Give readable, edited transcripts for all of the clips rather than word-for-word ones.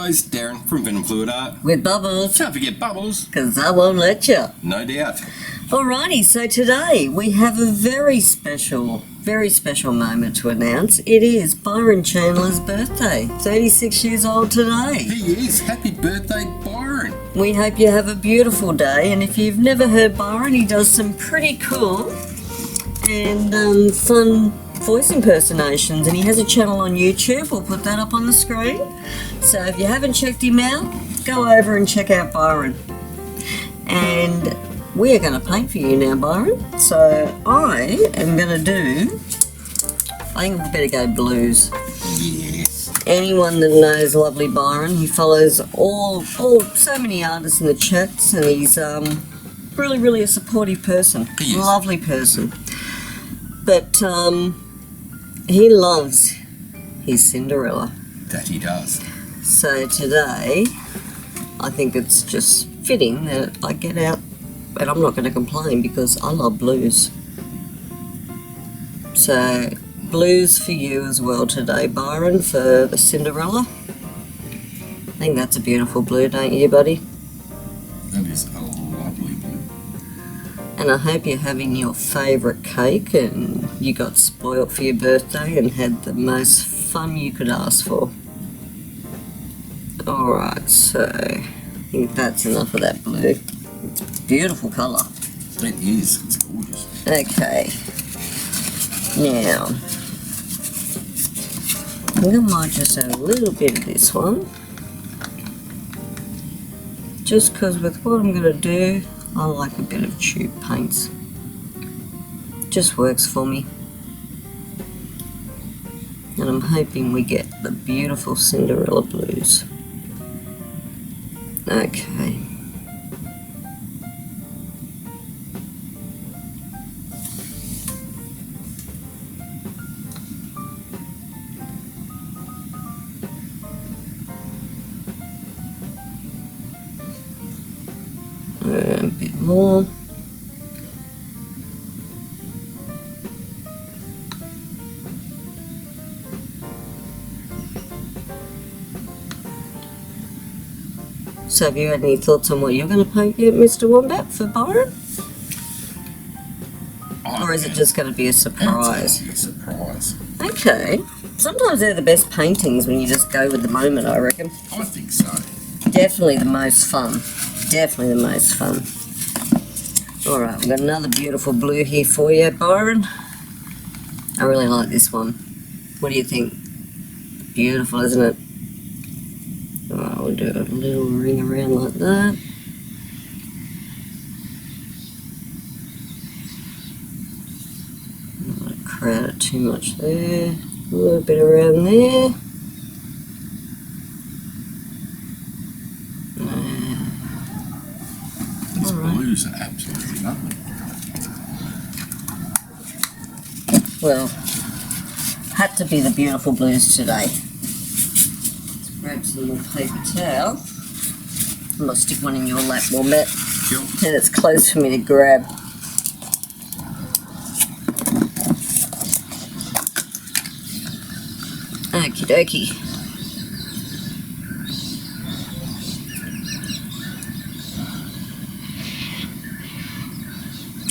guys, Darren from venomfluidart. With Bubbles. Don't forget Bubbles. Because I won't let you. No doubt. Alrighty, so today we have a very special moment to announce. It is Byron Chandler's birthday. 36 years old today. He is. Happy birthday, Byron. We hope you have a beautiful day, and if you've never heard Byron, he does some pretty cool and fun voice impersonations, and he has a channel on YouTube. We'll put that up on the screen. So if you haven't checked him out, go over and check out Byron. And we are going to paint for you now, Byron. So I am going to do, I think we better go blues. Yes. Anyone that knows lovely Byron, he follows so many artists in the chats, and he's really a supportive person. He is. Lovely person. But he loves his Cinderella. That he does. So today, I think it's just fitting that I get out, and I'm not going to complain because I love blues. So, blues for you as well today, Byron, for the Cinderella. I think that's a beautiful blue, don't you, buddy? That is a lovely blue. And I hope you're having your favourite cake and you got spoilt for your birthday and had the most fun you could ask for. Alright, so I think that's enough of that blue. It's a beautiful colour. It is. It's gorgeous. Okay. Now, I think I might just add a little bit of this one. Just because with what I'm going to do, I like a bit of tube paints. Just works for me. And I'm hoping we get the beautiful Cinderella blues. Okay. A bit more. So have you had any thoughts on what you're going to paint yet, Mr. Wombat, for Byron? Or is it just going to be a surprise? A surprise. Okay. Sometimes they're the best paintings when you just go with the moment, I reckon. I think so. Definitely the most fun. Definitely the most fun. Alright, we've got another beautiful blue here for you, Byron. I really like this one. What do you think? Beautiful, isn't it? Alright, we'll do a little ring around like that. Don't want to crowd it too much there. A little bit around there. These blues are absolutely lovely. Well, had to be the beautiful blues today. Let's grab some more paper towel. I'm going to stick one in your lap, Wombat. Sure. And it's close for me to grab. Okie dokie.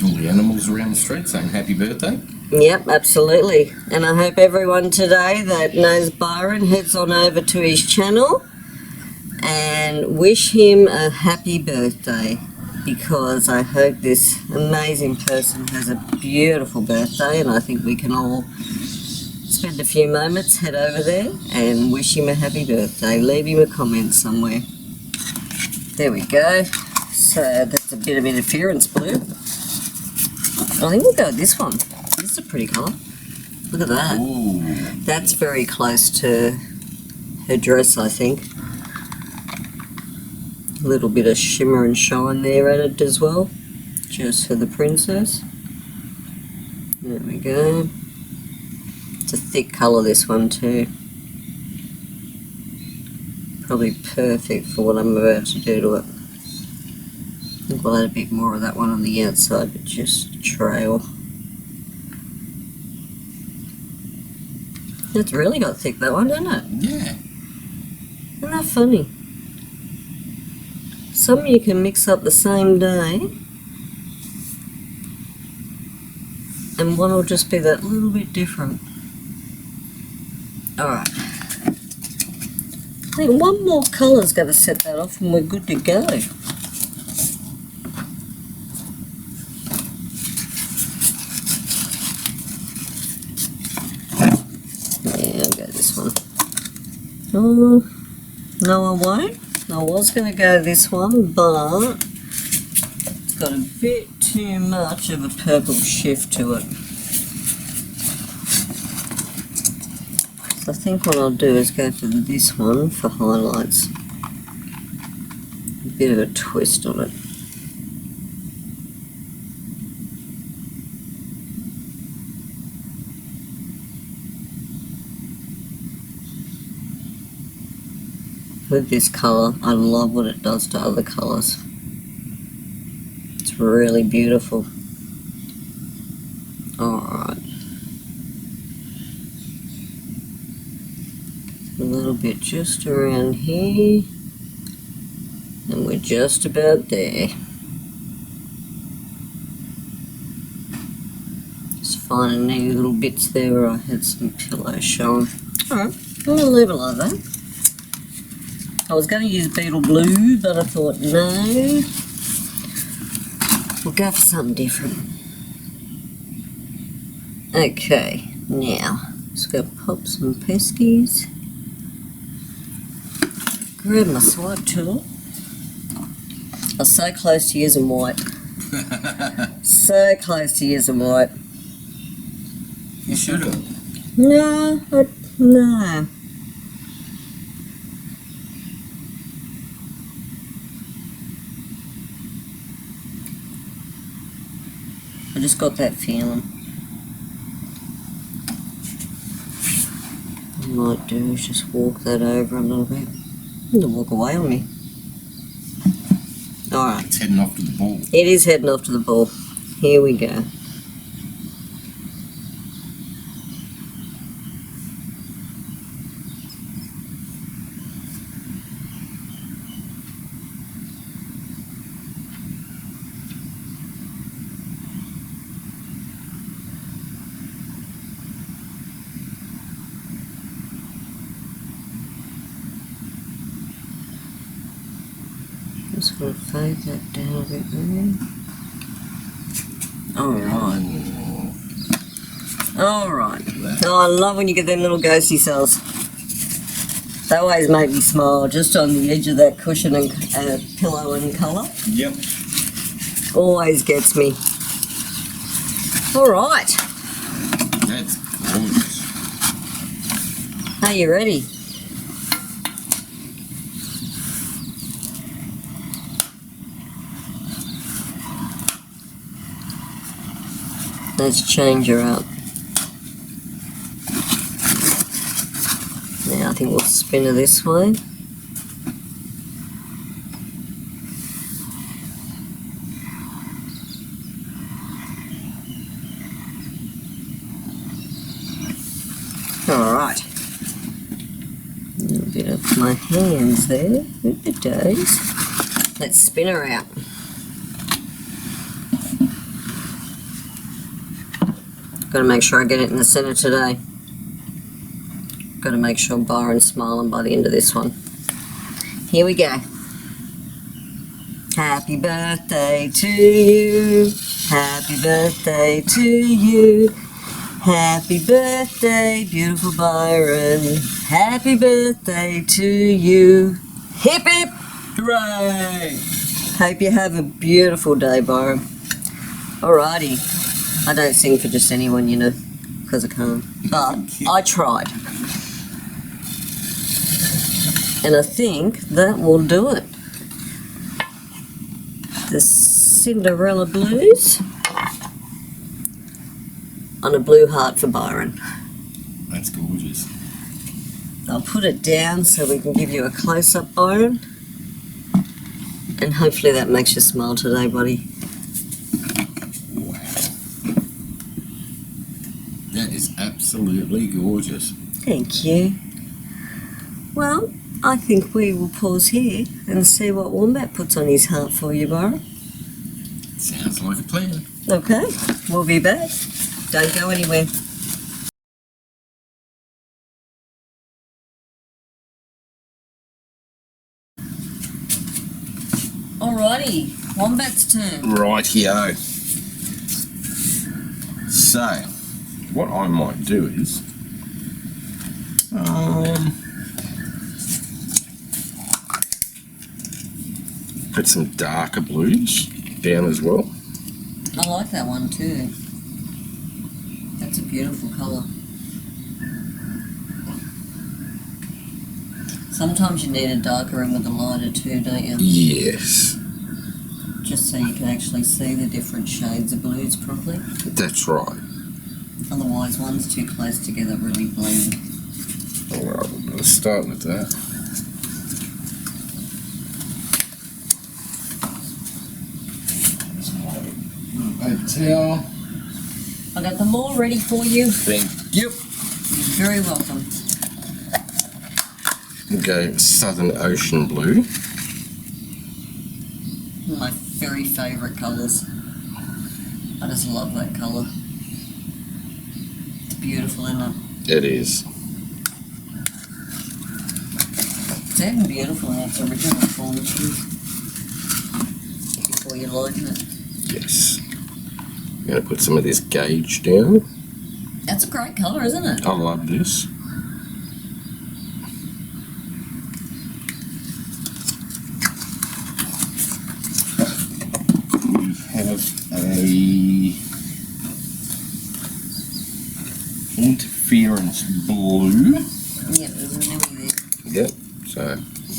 All the animals around the street saying happy birthday. Yep, absolutely. And I hope everyone today that knows Byron heads on over to his channel and wish him a happy birthday, because I hope this amazing person has a beautiful birthday, and I think we can all spend a few moments, head over there and wish him a happy birthday. Leave him a comment somewhere. There we go. So that's a bit of interference blue. I think we'll go with this one. This is a pretty colour. Look at that. Ooh. That's very close to her dress, I think. A little bit of shimmer and shine there added as well, just for the princess. There we go. It's a thick colour, this one too. Probably perfect for what I'm about to do to it. I think we'll add a bit more of that one on the outside, but just trail. It's really got thick, that one, doesn't it? Yeah. Isn't that How funny. Some you can mix up the same day, and one will just be that little bit different. Alright. I think one more colour's going to set that off and we're good to go. Yeah, I'll go this one. Oh, no I won't. I was going to go this one, but it's got a bit too much of a purple shift to it. So I think what I'll do is go for this one for highlights. A bit of a twist on it. With this colour, I love what it does to other colours. It's really beautiful. Alright. A little bit just around here. And we're just about there. Just finding any little bits there where I had some pillows showing. Alright, I'm going to leave it like that. I was going to use beetle blue, but I thought no, we'll go for something different. Okay, now just go pop some peskies. Grab my swipe tool. I was so close to using white. So close to using white. You should have. No, no. I just got that feeling. What I might do is just walk that over a little bit. It'll walk away on me. Alright. It's heading off to the ball. It is heading off to the ball. Here we go. Just going to fade that down a bit there. Alright. Alright. Oh, I love when you get them little ghosty cells. They always make me smile, just on the edge of that cushion and pillow and colour. Yep. Always gets me. Alright. That's gorgeous. Are you ready? Let's change her up. Now I think we'll spin her this way. Alright. A little bit of my hands there with the toes. Let's spin her out. Got to make sure I get it in the centre today. Got to make sure Byron's smiling by the end of this one. Here we go. Happy birthday to you. Happy birthday to you. Happy birthday, beautiful Byron. Happy birthday to you. Hip hip! Hooray! Hope you have a beautiful day, Byron. Alrighty. I don't sing for just anyone, you know, because I can't. But I tried. And I think that will do it. The Cinderella Blues on a blue heart for Byron. That's gorgeous. I'll put it down so we can give you a close-up, Byron. And hopefully that makes you smile today, buddy. Wow. That is absolutely gorgeous. Thank you. Well, I think we will pause here and see what Wombat puts on his heart for you, Byron. Sounds like a plan. Okay, we'll be back. Don't go anywhere. Alrighty, Wombat's turn. Rightio. So, what I might do is, put some darker blues down as well. I like that one too. That's a beautiful colour. Sometimes you need a darker one with a lighter too, don't you? Yes, Just so you can actually see the different shades of blues properly. that's right. Otherwise, one's too close together really blend. Alright, let's start with that. Paper towel. I got them all ready for you. Thank you. You're very welcome. We'll go Southern Ocean Blue. My very favourite colours. I just love that colour. It's beautiful, isn't it? It is. It's even beautiful in its original form too. Before you lighten it. Yes. I'm going to put some of this gauge down. That's a great colour, isn't it? I love this. We have a interference blue. Yeah, there's a newie there. Yep. So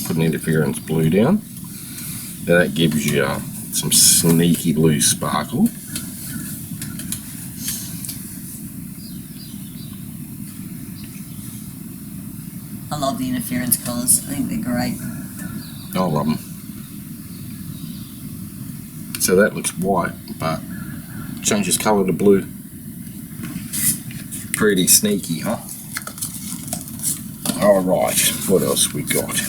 put an interference blue down. Now that gives you some sneaky blue sparkle. I love the interference colours. I think they're great. I love them. So that looks white, but changes colour to blue. Pretty sneaky, huh? Alright, what else we got?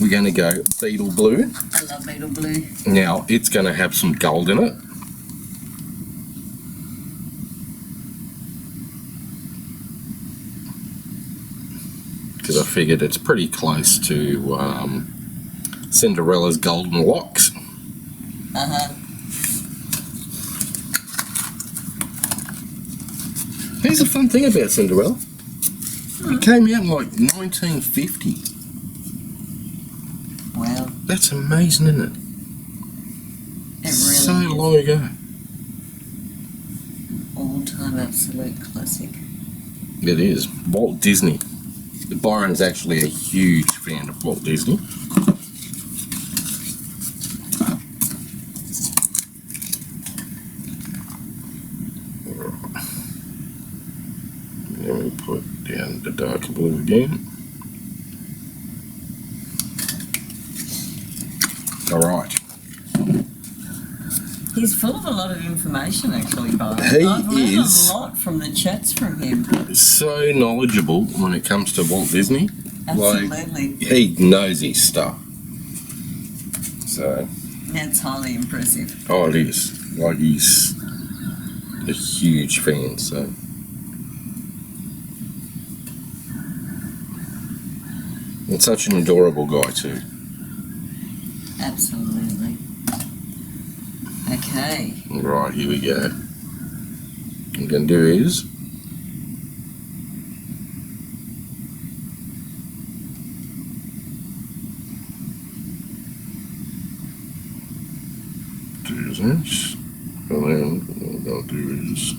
We're going to go beetle blue. I love beetle blue. Now, it's going to have some gold in it. Because I figured it's pretty close to Cinderella's golden locks. Uh-huh. Here's a fun thing about Cinderella. It came out in like 1950. Wow. That's amazing, isn't it? It really So is. long ago. All-time absolute classic. It is. Walt Disney. Byron's actually a huge fan of Walt Disney. Then we put down the darker blue again. Alright. He's full of a lot of information, actually, Byron. He I've learned is. a lot from the chats from him. So knowledgeable when it comes to Walt Disney. Absolutely. He knows his stuff. So, That's highly impressive. oh, it is. Like, he's a huge fan, so. And such an adorable guy, too. Absolutely. Okay. Right, here we go. What I'm going to do is do this, and then what I'll do is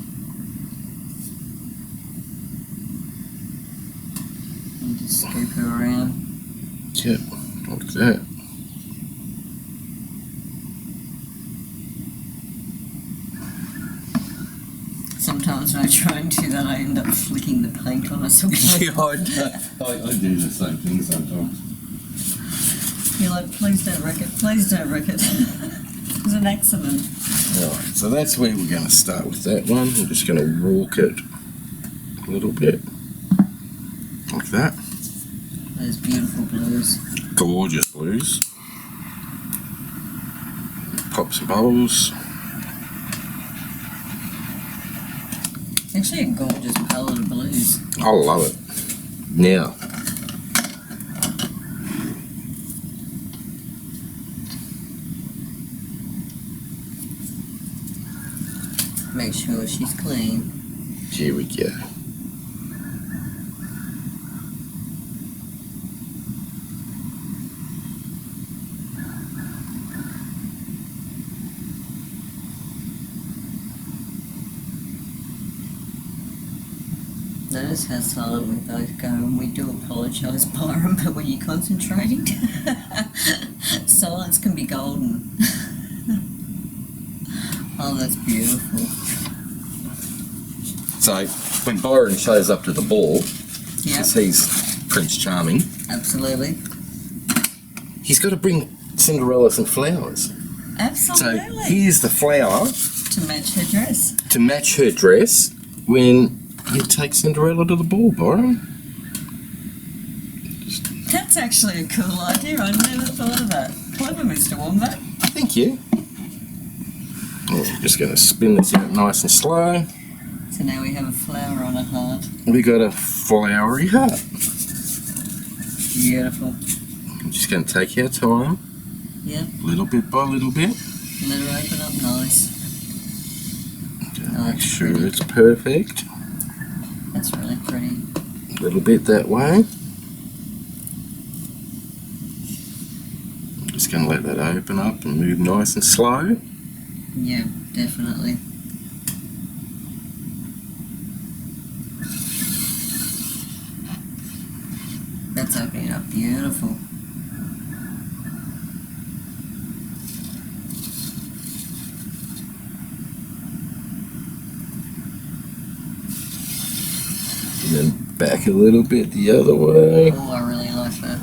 And just scoop her around. yep, like that. Sometimes when I try and do that, I end up flicking the paint on us. I do the same thing sometimes. You're like, please don't wreck it, please don't wreck it. It was an accident. Alright, so that's where we're going to start with that one. I'm just going to walk it a little bit, like that. Those beautiful blues. Gorgeous blues. Pop some bubbles. Actually a gorgeous palette of blues. I love it. Now, make sure she's clean. here we go. Notice how silent we both go, and we do apologise, Byron, but when you're concentrating, silence can be golden. Oh, that's beautiful. So, when Byron shows up to the ball, Yep, because he's Prince Charming, absolutely. he's got to bring Cinderella some flowers. Absolutely. So, here's the flower To match her dress. to match her dress when you take Cinderella to the ball, Byron. That's actually a cool idea. I never thought of that. Clever, Mr. Wombat. Thank you. I'm just going to spin this out nice and slow. So now we have a flower on a heart. We got a flowery heart. Beautiful. I'm just going to take our time, Yep. little bit by little bit. Let her open up nice. Make sure it's perfect. That's really pretty. A little bit that way. I'm just going to let that open up and move nice and slow. Yeah, definitely. That's opening up beautiful. And then back a little bit the other way. Oh, I really like that.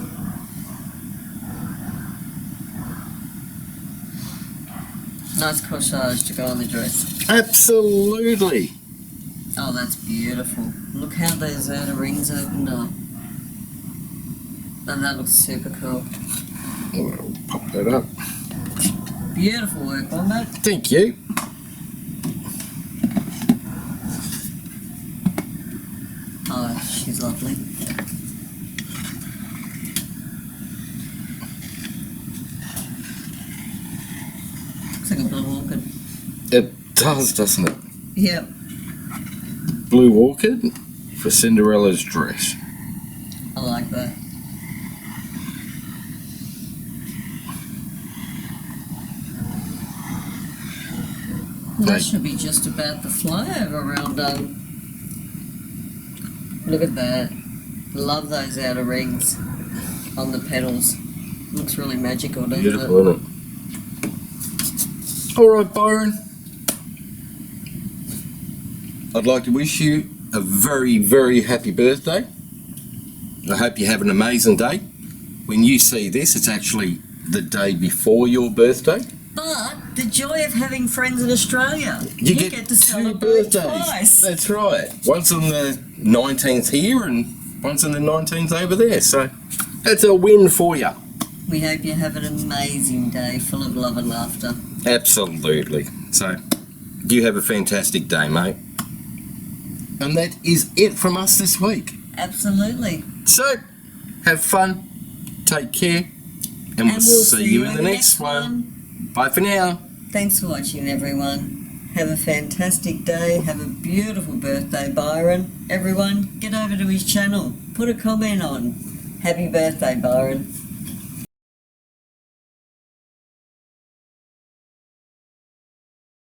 Nice corsage to go on the dress. Absolutely. Oh, that's beautiful. Look how those outer rings opened up. And that looks super cool. We'll pop that up. Beautiful work, Wombat. Thank you. Oh, she's lovely. Looks like a blue orchid. It does, doesn't it? Yep. Blue orchid for Cinderella's dress. I like that. That should be just about the flyover around done. Look at that. Love those outer rings on the petals. Looks really magical, doesn't Beautiful, it? isn't it? Alright, Byron. I'd like to wish you a very, very happy birthday. I hope you have an amazing day. When you see this, it's actually the day before your birthday. But the joy of having friends in Australia. You get to two celebrate birthdays. twice. That's right. Once on the 19th here and once on the 19th over there. So that's a win for you. We hope you have an amazing day full of love and laughter. Absolutely. So you have a fantastic day, mate. And that is it from us this week. Absolutely. So have fun, take care, and we'll see you in the next one. Bye for now. Thanks for watching, everyone. Have a fantastic day. Have a beautiful birthday, Byron. Everyone, get over to his channel. Put a comment on. Happy birthday, Byron.